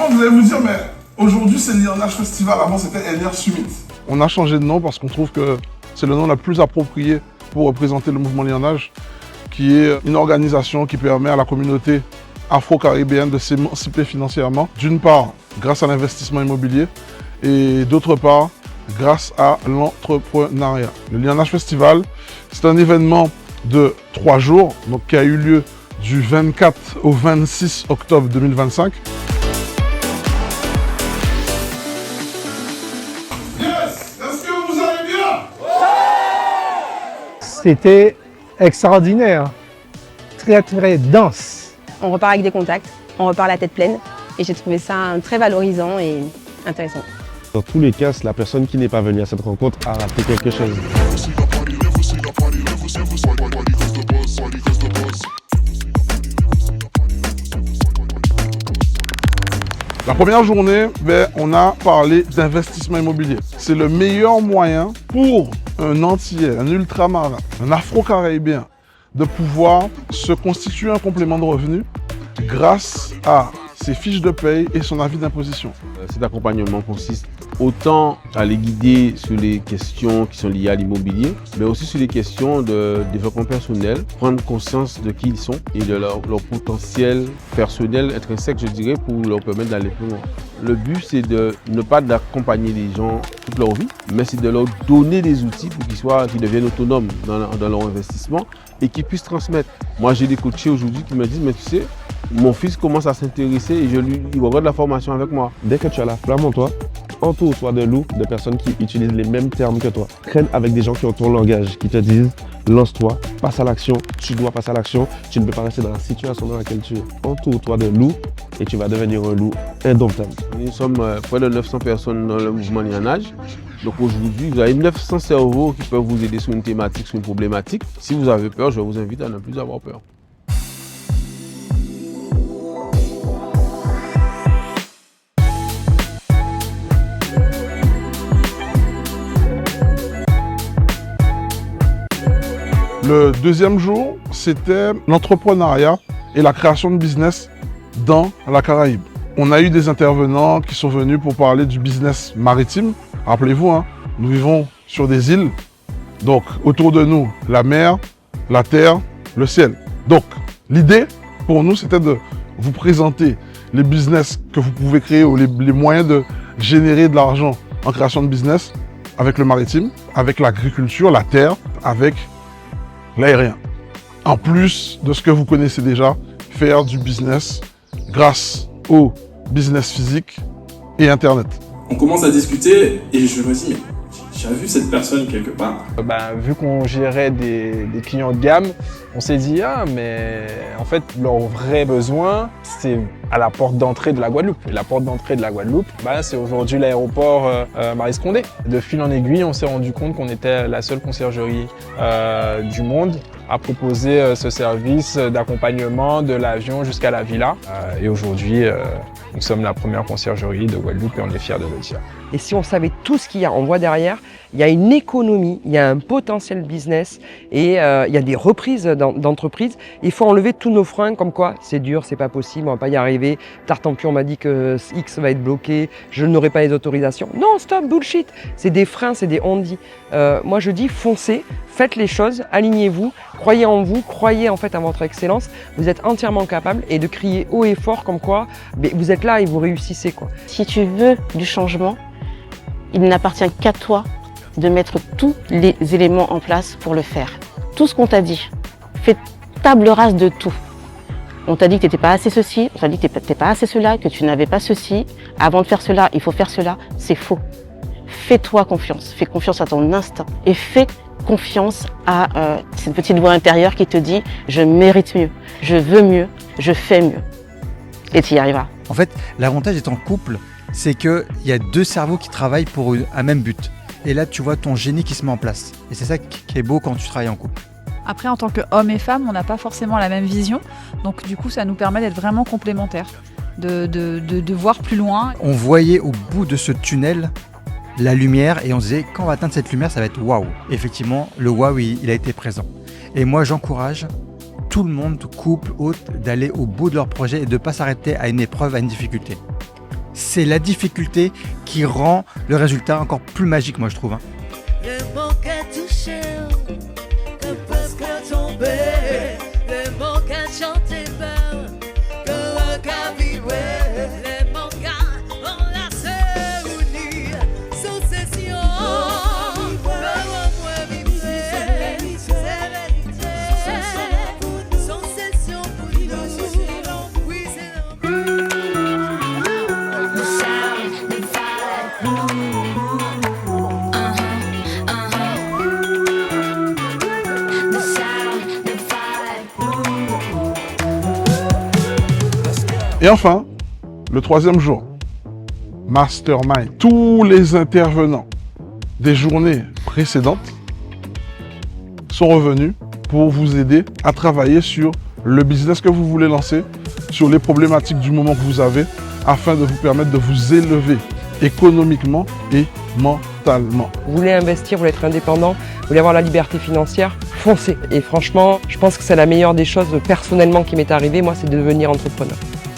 vous allez vous dire, mais aujourd'hui c'est l'INH Festival, avant c'était LR Summit. On a changé de nom parce qu'on trouve que c'est le nom le plus approprié pour représenter le mouvement LINH, qui est une organisation qui permet à la communauté afro-caribéenne de s'émanciper financièrement. D'une part, grâce à l'investissement immobilier, et d'autre part, grâce à l'entrepreneuriat. Le LINH Festival, c'est un événement de 3 jours, donc qui a eu lieu du 24 au 26 octobre 2025. Est-ce que vous allez bien? C'était extraordinaire, très dense. On repart avec des contacts, on repart la tête pleine et j'ai trouvé ça très valorisant et intéressant. Dans tous les cas, la personne qui n'est pas venue à cette rencontre a raté quelque chose. La première journée, on a parlé d'investissement immobilier. C'est le meilleur moyen pour un Antillais, un ultramarin, un Afro-Caribéen de pouvoir se constituer un complément de revenu grâce à ses fiches de paye et son avis d'imposition. Cet accompagnement consiste autant à les guider sur les questions qui sont liées à l'immobilier, mais aussi sur les questions de développement personnel, prendre conscience de qui ils sont et de leur potentiel personnel intrinsèque, je dirais, pour leur permettre d'aller plus loin. Le but, c'est de ne pas d'accompagner les gens toute leur vie, mais c'est de leur donner des outils pour qu'ils deviennent autonomes dans leur investissement et qu'ils puissent transmettre. Moi, j'ai des coachés aujourd'hui qui me disent, mais tu sais, mon fils commence à s'intéresser et il va avoir de la formation avec moi. Dès que tu as la flamme en toi, entoure-toi de loups, de personnes qui utilisent les mêmes termes que toi. Traîne avec des gens qui ont ton langage, qui te disent lance-toi, passe à l'action, tu dois passer à l'action, tu ne peux pas rester dans la situation dans laquelle tu es. Entoure-toi de loups et tu vas devenir un loup indomptable. Nous sommes près de 900 personnes dans le mouvement LINH. Donc aujourd'hui, vous avez 900 cerveaux qui peuvent vous aider sur une thématique, sur une problématique. Si vous avez peur, je vous invite à ne plus avoir peur. Le deuxième jour, c'était l'entrepreneuriat et la création de business dans la Caraïbe. On a eu des intervenants qui sont venus pour parler du business maritime. Rappelez-vous, nous vivons sur des îles, donc autour de nous, la mer, la terre, le ciel. Donc, l'idée pour nous, c'était de vous présenter les business que vous pouvez créer ou les moyens de générer de l'argent en création de business avec le maritime, avec l'agriculture, la terre, avec l'aérien. En plus de ce que vous connaissez déjà, faire du business grâce au business physique et Internet. On commence à discuter et je me dis, j'ai vu cette personne quelque part. Vu qu'on gérait des clients de gamme, on s'est dit, mais en fait, leur vrai besoin, c'est à la porte d'entrée de la Guadeloupe. Et la porte d'entrée de la Guadeloupe, c'est aujourd'hui l'aéroport Maryse Condé. De fil en aiguille, on s'est rendu compte qu'on était la seule conciergerie du monde à proposer ce service d'accompagnement de l'avion jusqu'à la villa. Et aujourd'hui, nous sommes la première conciergerie de Guadeloupe et on est fiers de le dire. Et si on savait tout ce qu'il y a, on voit derrière, il y a une économie, il y a un potentiel business et il y a des reprises d'entreprises. Il faut enlever tous nos freins comme quoi c'est dur, c'est pas possible, on va pas y arriver. Tartampion on m'a dit que X va être bloqué, je n'aurai pas les autorisations. Non, stop, bullshit. C'est des freins, c'est des on-dit. Moi je dis foncez, faites les choses, alignez-vous, croyez en vous, croyez en fait à votre excellence. Vous êtes entièrement capable et de crier haut et fort comme quoi vous êtes là et vous réussissez quoi. Si tu veux du changement, il n'appartient qu'à toi de mettre tous les éléments en place pour le faire. Tout ce qu'on t'a dit, fais table rase de tout. On t'a dit que tu n'étais pas assez ceci, on t'a dit que tu n'étais pas assez cela, que tu n'avais pas ceci. Avant de faire cela, il faut faire cela. C'est faux. Fais-toi confiance. Fais confiance à ton instinct. Et fais confiance à cette petite voix intérieure qui te dit « je mérite mieux, je veux mieux, je fais mieux ». Et tu y arriveras. En fait, l'avantage d'être en couple, c'est qu'il y a deux cerveaux qui travaillent pour un même but. Et là, tu vois ton génie qui se met en place. Et c'est ça qui est beau quand tu travailles en couple. Après, en tant qu'homme et femme, on n'a pas forcément la même vision. Donc du coup, ça nous permet d'être vraiment complémentaires, de voir plus loin. On voyait au bout de ce tunnel la lumière et on se disait, quand on va atteindre cette lumière, ça va être waouh. Effectivement, le waouh, il a été présent. Et moi, j'encourage tout le monde, couple, hôte, d'aller au bout de leur projet et de ne pas s'arrêter à une épreuve, à une difficulté. c'est la difficulté qui rend le résultat encore plus magique, moi je trouve. Le manque à toucher, le presque à tomber, le manque à chanter bas, que le cas vivre, le manque à enlacer, unir, succession, Et enfin, le troisième jour, Mastermind. Tous les intervenants des journées précédentes sont revenus pour vous aider à travailler sur le business que vous voulez lancer, sur les problématiques du moment que vous avez, afin de vous permettre de vous élever économiquement et mentalement. Vous voulez investir, vous voulez être indépendant, vous voulez avoir la liberté financière, foncez. Et franchement, je pense que c'est la meilleure des choses personnellement qui m'est arrivée, moi, c'est de devenir entrepreneur.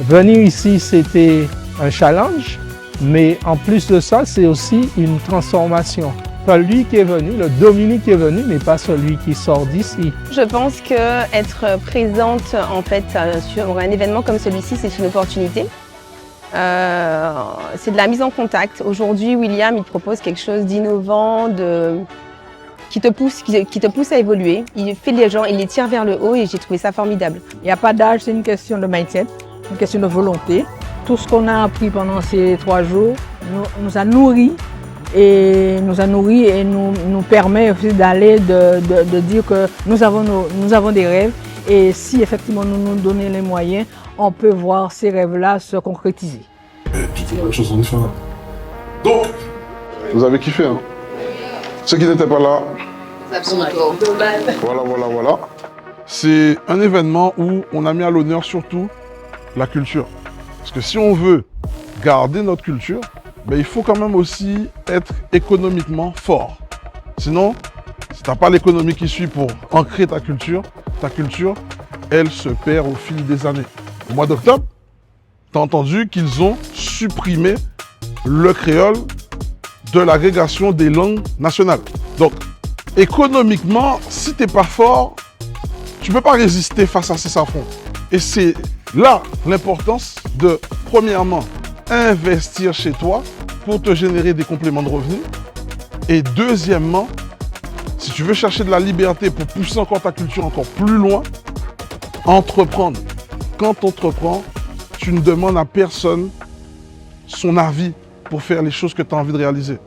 Venir ici, c'était un challenge, mais en plus de ça, c'est aussi une transformation. Celui qui est venu, le Dominique qui est venu, n'est pas celui qui sort d'ici. Je pense qu'être présente en fait sur un événement comme celui-ci, c'est une opportunité. C'est de la mise en contact. Aujourd'hui, William, il propose quelque chose d'innovant, qui te pousse à évoluer. Il fait les gens, il les tire vers le haut et j'ai trouvé ça formidable. Il n'y a pas d'âge, c'est une question de mindset, une question de volonté. Tout ce qu'on a appris pendant ces 3 jours nous a nourris et nous permet aussi d'aller, de dire que nous avons des rêves et si effectivement nous nous donnons les moyens, on peut voir ces rêves-là se concrétiser. Puis toutes les choses sont différentes. Donc, vous avez kiffé, hein? Ceux qui n'étaient pas là, voilà. C'est un événement où on a mis à l'honneur surtout la culture. Parce que si on veut garder notre culture, ben, il faut quand même aussi être économiquement fort. Sinon, si tu n'as pas l'économie qui suit pour ancrer ta culture, elle se perd au fil des années. Au mois d'octobre, tu as entendu qu'ils ont supprimé le créole de l'agrégation des langues nationales. Donc, économiquement, si tu n'es pas fort, tu ne peux pas résister face à ces affronts. Et c'est là l'importance de, premièrement, investir chez toi pour te générer des compléments de revenus. Et deuxièmement, si tu veux chercher de la liberté pour pousser encore ta culture encore plus loin, entreprendre. Quand tu entreprends, tu ne demandes à personne son avis pour faire les choses que tu as envie de réaliser.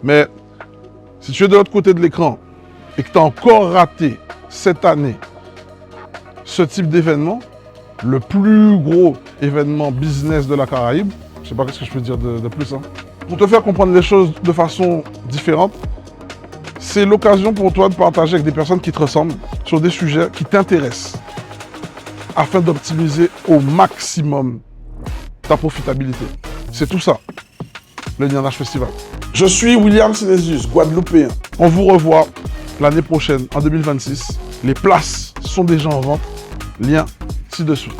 Mais si tu es de l'autre côté de l'écran et que tu as encore raté cette année ce type d'événement, le plus gros événement business de la Caraïbe, je ne sais pas ce que je peux dire de plus, hein. Pour te faire comprendre les choses de façon différente, c'est l'occasion pour toi de partager avec des personnes qui te ressemblent sur des sujets qui t'intéressent afin d'optimiser au maximum ta profitabilité. C'est tout ça, le Nianach Festival. Je suis William Synesius, Guadeloupéen. On vous revoit l'année prochaine, en 2026. Les places sont déjà en vente. Lien ci-dessous.